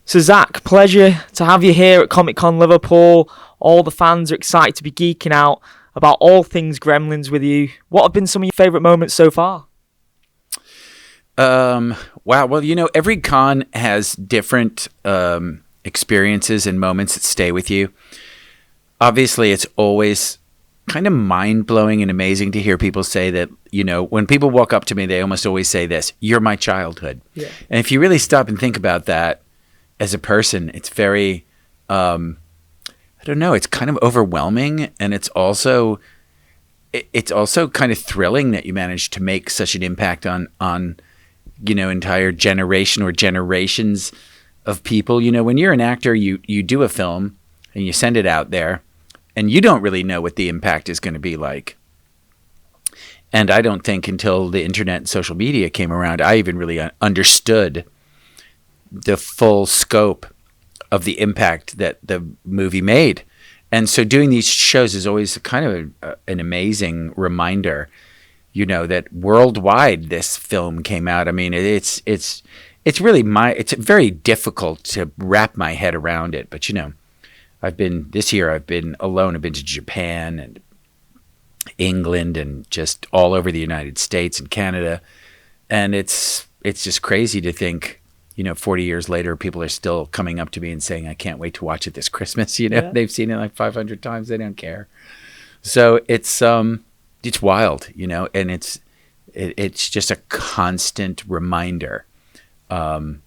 So Zach, pleasure to have you here at Comic Con Liverpool. All the fans are excited to be geeking out about all things Gremlins with you. What have been some of your favourite moments so far? Wow. Well, every con has different experiences and moments that stay with you. Obviously, it's always kind of mind-blowing and amazing to hear people say that, when people walk up to me, they almost always say this: "You're my childhood." Yeah. And if you really stop and think about that as a person, it's very, I don't know, it's kind of overwhelming. And it's also kind of thrilling that you managed to make such an impact on entire generation or generations of people. When you're an actor, you do a film and you send it out there and you don't really know what the impact is going to be like. And I don't think until the internet and social media came around, I even really understood the full scope of the impact that the movie made. And so doing these shows is always kind of an amazing reminder, that worldwide this film came out. I mean, it's really it's very difficult to wrap my head around it. But, I've been alone. I've been to Japan and England and just all over the United States and Canada. And it's just crazy to think, 40 years later, people are still coming up to me and saying, "I can't wait to watch it this Christmas." Yeah. They've seen it like 500 times. They don't care. So it's wild, and it's just a constant reminder of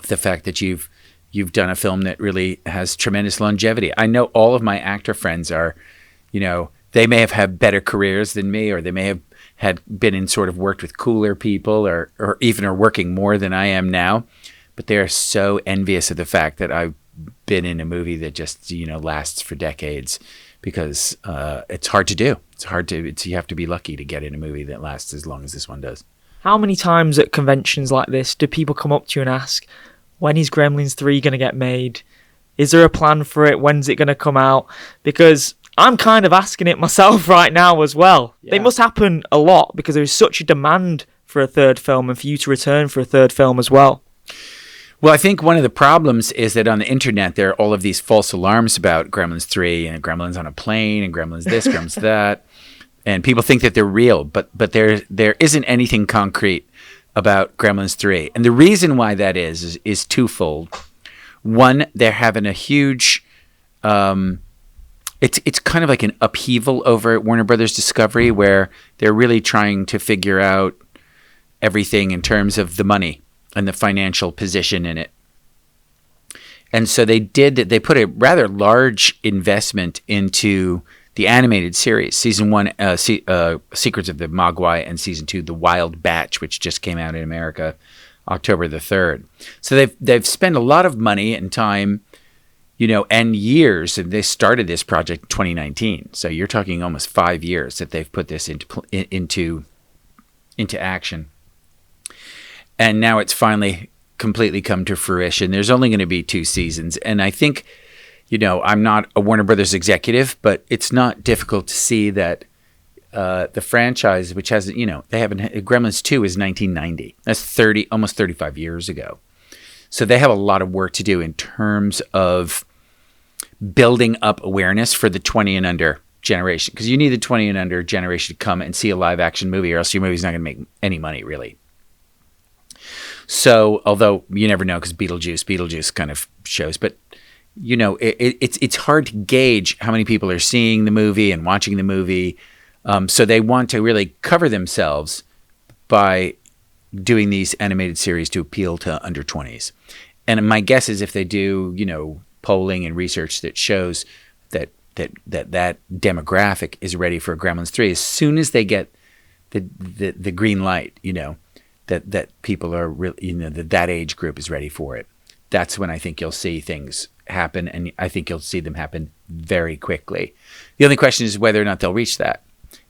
the fact that you've done a film that really has tremendous longevity. I know all of my actor friends are, they may have had better careers than me, or they may have had been in sort of worked with cooler people or even are working more than I am now. But they're so envious of the fact that I've been in a movie that just, lasts for decades, because it's hard to do. You have to be lucky to get in a movie that lasts as long as this one does. How many times at conventions like this do people come up to you and ask, when is Gremlins 3 going to get made? Is there a plan for it? When's it going to come out? Because I'm kind of asking it myself right now as well. Yeah. They must happen a lot because there is such a demand for a third film and for you to return for a third film as well. Well, I think one of the problems is that on the internet, there are all of these false alarms about Gremlins 3 and Gremlins on a plane and Gremlins this, Gremlins that. And people think that they're real, but there isn't anything concrete about Gremlins 3. And the reason why that is twofold. One, they're having a huge... It's kind of like an upheaval over at Warner Brothers Discovery, where they're really trying to figure out everything in terms of the money and the financial position in it. And so they put a rather large investment into the animated series, season 1, Secrets of the Mogwai, and season 2, The Wild Batch, which just came out in America October the 3rd. So they've spent a lot of money and time, and years, and they started this project in 2019. So you're talking almost 5 years that they've put this into action. And now it's finally completely come to fruition. There's only going to be 2 seasons. And I think, I'm not a Warner Brothers executive, but it's not difficult to see that the franchise, which has, they haven't, Gremlins 2 is 1990. That's almost 35 years ago. So they have a lot of work to do in terms of building up awareness for the 20 and under generation, because you need the 20 and under generation to come and see a live action movie, or else your movie's not going to make any money, really. So, although you never know, because Beetlejuice kind of shows, but it's hard to gauge how many people are seeing the movie and watching the movie. So they want to really cover themselves by doing these animated series to appeal to under 20s. And my guess is if they do, polling and research that shows that demographic is ready for Gremlins 3, as soon as they get the green light, that people are really, that age group is ready for it. That's when I think you'll see things happen, and I think you'll see them happen very quickly. The only question is whether or not they'll reach that,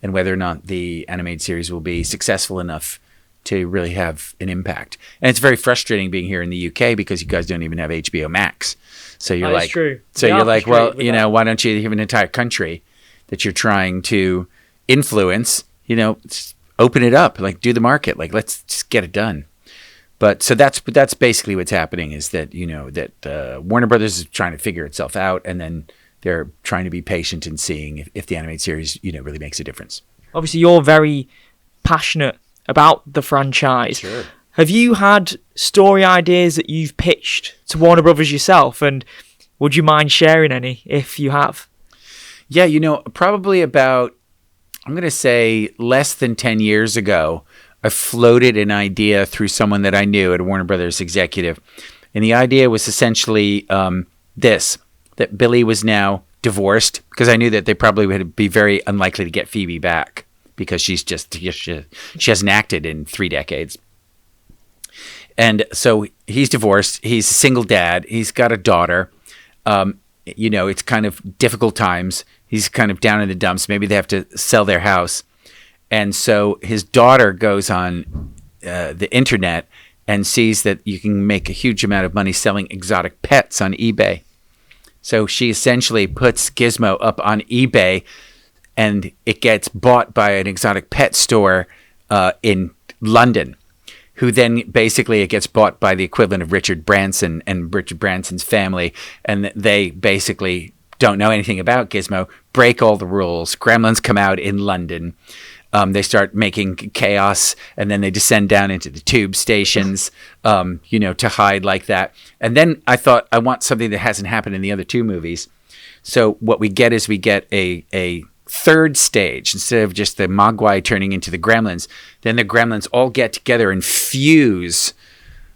and whether or not the animated series will be successful enough to really have an impact. And it's very frustrating being here in the UK because you guys don't even have HBO Max. So you're like, well, why don't you have an entire country that you're trying to influence, open it up, like do the market, like let's just get it done. But so that's basically what's happening, is that, that Warner Brothers is trying to figure itself out, and then they're trying to be patient and seeing if the animated series, really makes a difference. Obviously, you're very passionate about the franchise. Sure. Have you had story ideas that you've pitched to Warner Brothers yourself, and would you mind sharing any if you have? Yeah, probably about, I'm going to say less than 10 years ago, I floated an idea through someone that I knew at a Warner Brothers executive. And the idea was essentially that Billy was now divorced, because I knew that they probably would be very unlikely to get Phoebe back, because she hasn't acted in 3 decades. And so he's divorced. He's a single dad. He's got a daughter. It's kind of difficult times. He's kind of down in the dumps. Maybe they have to sell their house. And so his daughter goes on the internet and sees that you can make a huge amount of money selling exotic pets on eBay. So she essentially puts Gizmo up on eBay, and it gets bought by an exotic pet store in London, who then basically it gets bought by the equivalent of Richard Branson and Richard Branson's family, and they basically don't know anything about Gizmo, break all the rules. Gremlins come out in London. They start making chaos, and then they descend down into the tube stations, to hide like that. And then I thought, I want something that hasn't happened in the other 2 movies. So what we get is a third stage. Instead of just the Mogwai turning into the Gremlins, then the Gremlins all get together and fuse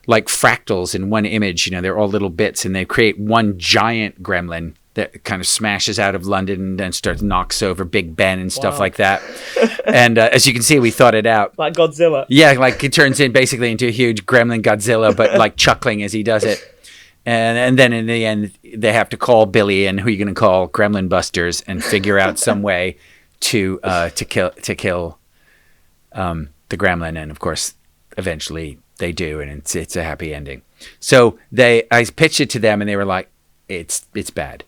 like fractals in one image. They're all little bits, and they create one giant Gremlin that kind of smashes out of London and then knocks over Big Ben and stuff like that. And as you can see, we thought it out. Like Godzilla. Yeah, like it turns basically into a huge Gremlin Godzilla, but like chuckling as he does it. And then in the end, they have to call Billy, and who are you going to call? Gremlin Busters, and figure out some way to kill the Gremlin. And of course, eventually they do, and it's a happy ending. So I pitched it to them, and they were like, "It's bad."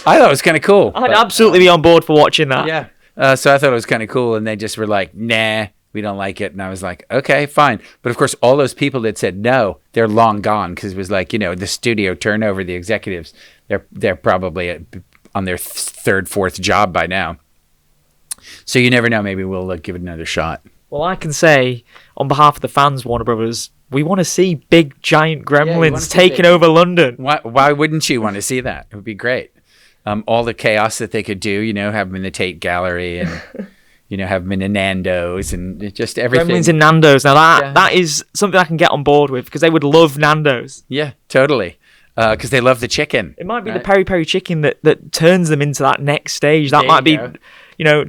I thought it was kind of cool. I'd absolutely be on board for watching that. Yeah. So I thought it was kind of cool, and they just were like, "Nah, we don't like it." And I was like, "Okay, fine." But of course, all those people that said no, they're long gone, because it was like, the studio turnover, the executives, they're probably on their 3rd, 4th job by now. So you never know. Maybe we'll give it another shot. Well, I can say on behalf of the fans, Warner Brothers, we want to see big, giant gremlins taking over London. Why wouldn't you want to see that? It would be great. All the chaos that they could do, have them in the Tate Gallery, and have them in the Nando's, and just everything. Gremlins and Nando's. Now that is something I can get on board with, because they would love Nando's. Yeah, totally. Because they love the chicken. It might be the peri peri chicken that turns them into that next stage. That might be,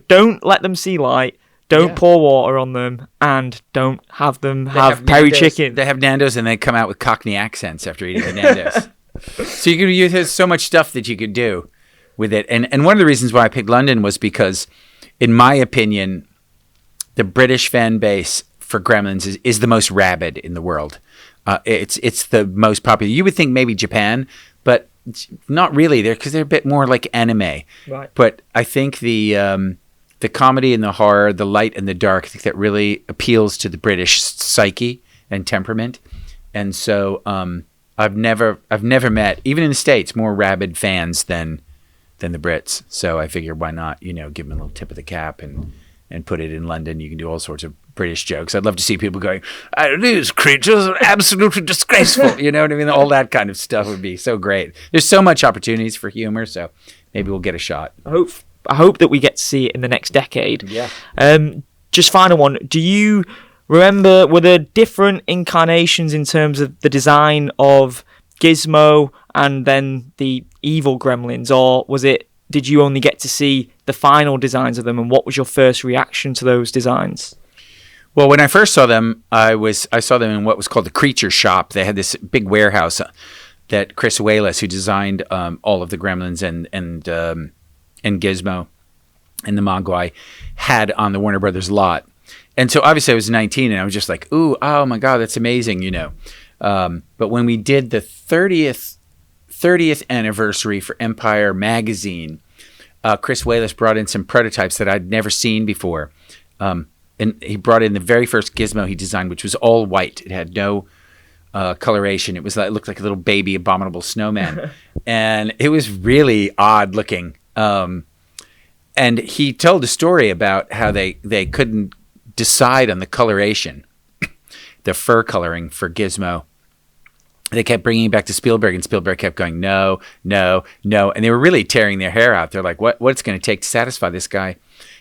don't let them see light. Don't pour water on them, and don't have them have peri chicken. They have Nando's, and they come out with Cockney accents after eating the Nando's. So there's so much stuff that you could do with it. And one of the reasons why I picked London was because, in my opinion, the British fan base for Gremlins is the most rabid in the world. It's the most popular. You would think maybe Japan, but not really. They're a bit more like anime. Right. But I think the comedy and the horror, the light and the dark, I think that really appeals to the British psyche and temperament. And so I've never met, even in the States, more rabid fans than the Brits. So I figured, why not, give them a little tip of the cap and put it in London. You can do all sorts of British jokes. I'd love to see people going, "These creatures are absolutely disgraceful." You know what I mean? All that kind of stuff would be so great. There's so much opportunities for humor, so maybe we'll get a shot. I hope that we get to see it in the next decade. Yeah. Just final one. Do you remember, were there different incarnations in terms of the design of Gizmo and then the evil gremlins, or did you only get to see the final designs of them, and what was your first reaction to those designs? Well, when I first saw them, I saw them in what was called the Creature Shop. They had this big warehouse that Chris Walas, who designed all of the Gremlins and Gizmo and the Mogwai, had on the Warner Brothers lot. And so obviously I was 19, and I was just like, "Ooh, oh my God, that's amazing," But when we did the 30th anniversary for Empire magazine, Chris Walas brought in some prototypes that I'd never seen before. and he brought in the very first Gizmo he designed, which was all white. It had no coloration. It looked like a little baby abominable snowman, and it was really odd looking. And he told a story about how they couldn't decide on the coloration, the fur coloring for Gizmo. They kept bringing it back to Spielberg, and Spielberg kept going, no, no, no. And they were really tearing their hair out. They're like, what's going to take to satisfy this guy?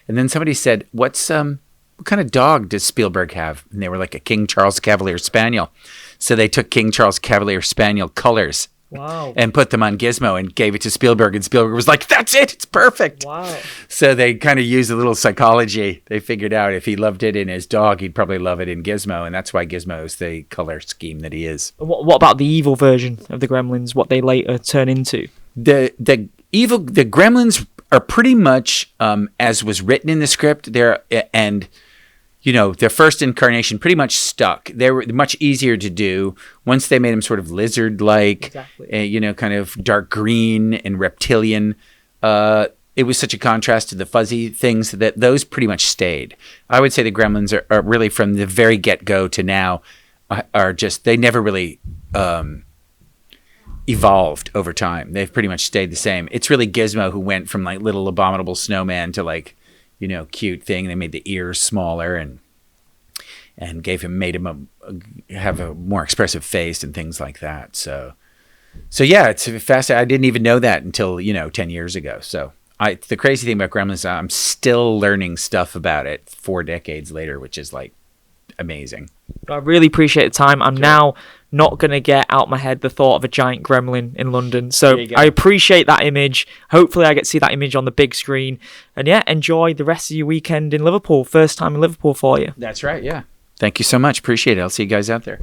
And then somebody said, what kind of dog does Spielberg have? And they were like, a King Charles Cavalier Spaniel. So they took King Charles Cavalier Spaniel colors. Wow. And put them on Gizmo and gave it to Spielberg. And Spielberg was like, that's it. It's perfect. Wow. So they kind of used a little psychology. They figured out if he loved it in his dog, he'd probably love it in Gizmo. And that's why Gizmo is the color scheme that he is. What about the evil version of the Gremlins, what they later turn into? The Gremlins are pretty much as was written in the script. Their first incarnation pretty much stuck. They were much easier to do once they made them sort of lizard-like, exactly. Kind of dark green and reptilian. It was such a contrast to the fuzzy things that those pretty much stayed. I would say the Gremlins are really from the very get-go to now they never really evolved over time. They've pretty much stayed the same. It's really Gizmo who went from like little abominable snowman to like, cute thing. They made the ears smaller and made him have a more expressive face and things like that. So yeah, it's fascinating. I didn't even know that until 10 years ago. So the crazy thing about Gremlins, I'm still learning stuff about it 4 decades later, which is like amazing. I really appreciate the time. I'm now not going to get out my head the thought of a giant gremlin in London. So I appreciate that image. Hopefully I get to see that image on the big screen. And yeah, enjoy the rest of your weekend in Liverpool. First time in Liverpool for you. That's right, yeah. Thank you so much. Appreciate it. I'll see you guys out there.